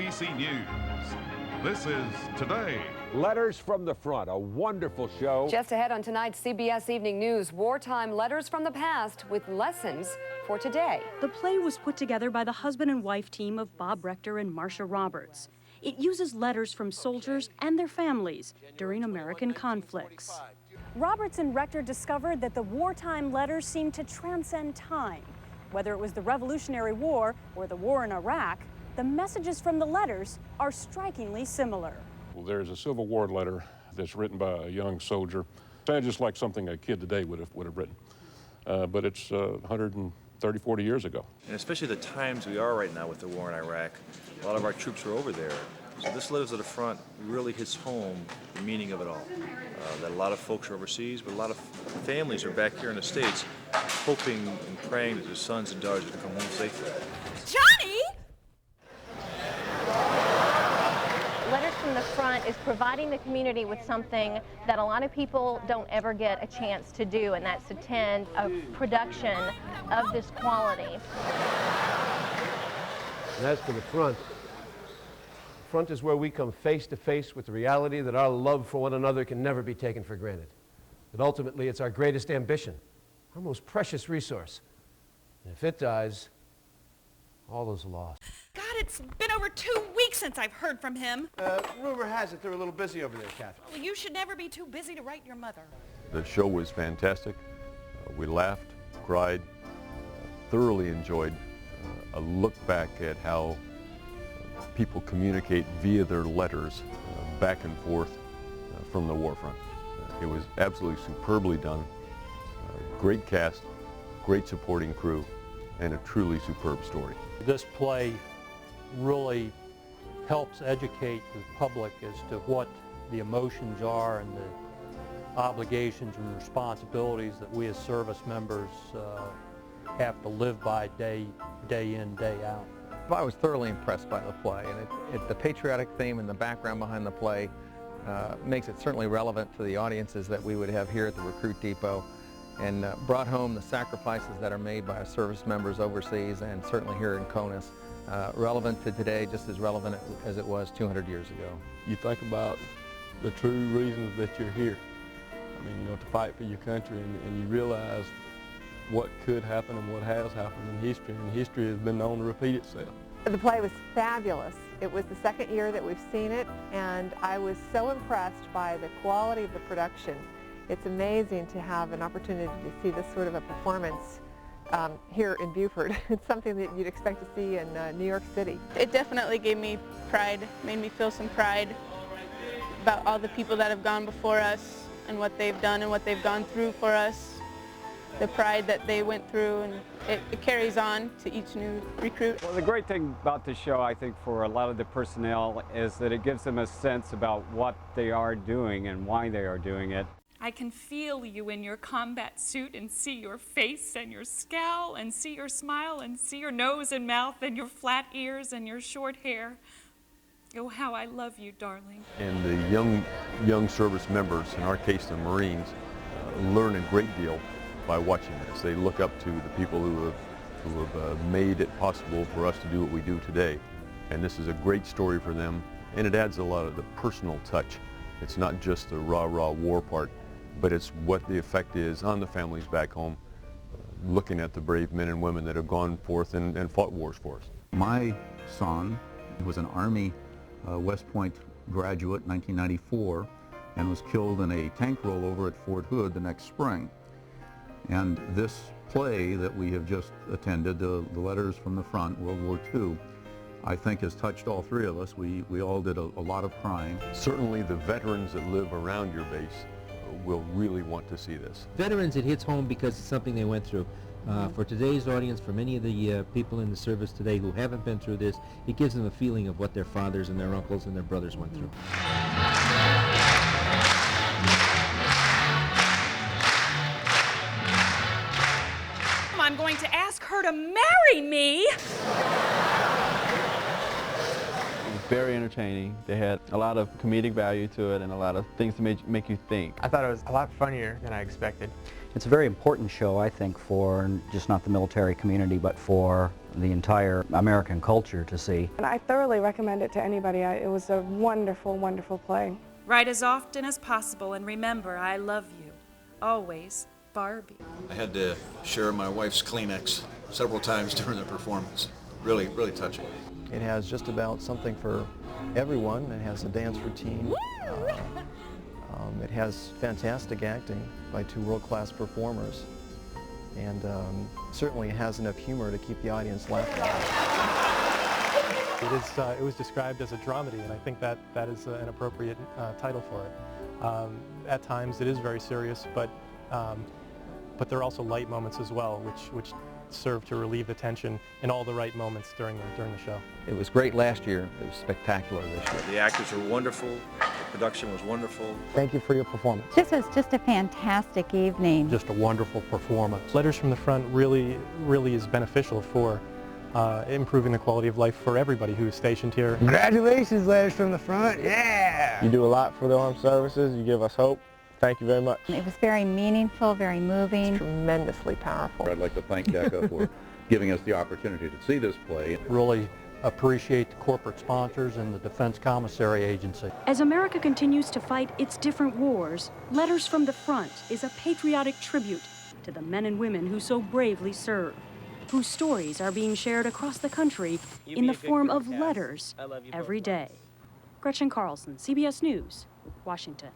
ABC News. This is Today. Letters from the Front, a wonderful show. Just ahead on tonight's CBS Evening News, wartime letters from the past with lessons for today. The play was put together by the husband and wife team of Bob Rector and Marsha Roberts. It uses letters from soldiers and their families during American conflicts. Roberts and Rector discovered that the wartime letters seemed to transcend time. Whether it was the Revolutionary War or the war in Iraq, the messages from the letters are strikingly similar. Well, there's a Civil War letter that's written by a young soldier. Sounds just like something a kid today would have written. But it's 130, 40 years ago. And especially the times we are right now with the war in Iraq, a lot of our troops are over there. So this Letters to the Front really hits home the meaning of it all. That a lot of folks are overseas, but a lot of families are back here in the States hoping and praying that their sons and daughters can come home safely. Johnny! Letters from the Front is providing the community with something that a lot of people don't ever get a chance to do, and that's attend a production of this quality. And as for the Front, the Front is where we come face to face with the reality that our love for one another can never be taken for granted. That ultimately it's our greatest ambition, our most precious resource. And if it dies, all is lost. God, it's been over 2 weeks since I've heard from him. Rumor has it they're a little busy over there, Catherine. Well, you should never be too busy to write your mother. The show was fantastic. We laughed, cried, thoroughly enjoyed a look back at how people communicate via their letters back and forth from the war front. It was absolutely superbly done. Great cast, great supporting crew, and a truly superb story. This play really helps educate the public as to what the emotions are and the obligations and responsibilities that we as service members have to live by day in, day out. I was thoroughly impressed by the play, and the patriotic theme and the background behind the play makes it certainly relevant to the audiences that we would have here at the Recruit Depot, and brought home the sacrifices that are made by our service members overseas and certainly here in CONUS, relevant to today just as relevant as it was 200 years ago. You think about the true reasons that you're here. I mean, to fight for your country, and you realize what could happen and what has happened in history, and history has been known to repeat itself. The play was fabulous. It was the second year that we've seen it, and I was so impressed by the quality of the production. It's amazing to have an opportunity to see this sort of a performance here in Beaufort. It's something that you'd expect to see in New York City. It definitely gave me pride, made me feel some pride about all the people that have gone before us and what they've done and what they've gone through for us. The pride that they went through, and it carries on to each new recruit. Well, the great thing about the show, I think, for a lot of the personnel is that it gives them a sense about what they are doing and why they are doing it. I can feel you in your combat suit and see your face and your scowl and see your smile and see your nose and mouth and your flat ears and your short hair. Oh, how I love you, darling. And the young service members, in our case the Marines, learn a great deal by watching this. They look up to the people who have made it possible for us to do what we do today. And this is a great story for them, and it adds a lot of the personal touch. It's not just the rah-rah war part, but it's what the effect is on the families back home, looking at the brave men and women that have gone forth and fought wars for us. My son was an Army West Point graduate in 1994 and was killed in a tank rollover at Fort Hood the next spring. And this play that we have just attended, the Letters from the Front, World War II, I think has touched all three of us. We all did a lot of crying. Certainly the veterans that live around your base will really want to see this. Veterans, it hits home because it's something they went through. For today's audience, for many of the people in the service today who haven't been through this, it gives them a feeling of what their fathers and their uncles and their brothers went through. I'm going to ask her to marry me. It was very entertaining. They had a lot of comedic value to it and a lot of things to make you think. I thought it was a lot funnier than I expected. It's a very important show, I think, for just not the military community, but for the entire American culture to see. And I thoroughly recommend it to anybody. It was a wonderful, wonderful play. Write as often as possible and remember, I love you. Always, Barbie. I had to share my wife's Kleenex several times during the performance. Really, really touching. It has just about something for everyone. It has a dance routine. It has fantastic acting by two world-class performers. And certainly has enough humor to keep the audience laughing. It was described as a dramedy, and I think that is an appropriate title for it. At times it is very serious, but there are also light moments as well, which serve to relieve the tension in all the right moments during the show. It was great last year. It was spectacular this year. The actors were wonderful. The production was wonderful. Thank you for your performance. This was just a fantastic evening. Just a wonderful performance. Letters from the Front really is beneficial for improving the quality of life for everybody who is stationed here. Congratulations, Letters from the Front, yeah! You do a lot for the armed services. You give us hope. Thank you very much. It was very meaningful, very moving. Tremendously powerful. I'd like to thank DECA for giving us the opportunity to see this play. Really appreciate the corporate sponsors and the Defense Commissary Agency. As America continues to fight its different wars, Letters from the Front is a patriotic tribute to the men and women who so bravely serve, whose stories are being shared across the country in the form of letters every day. Gretchen Carlson, CBS News, Washington.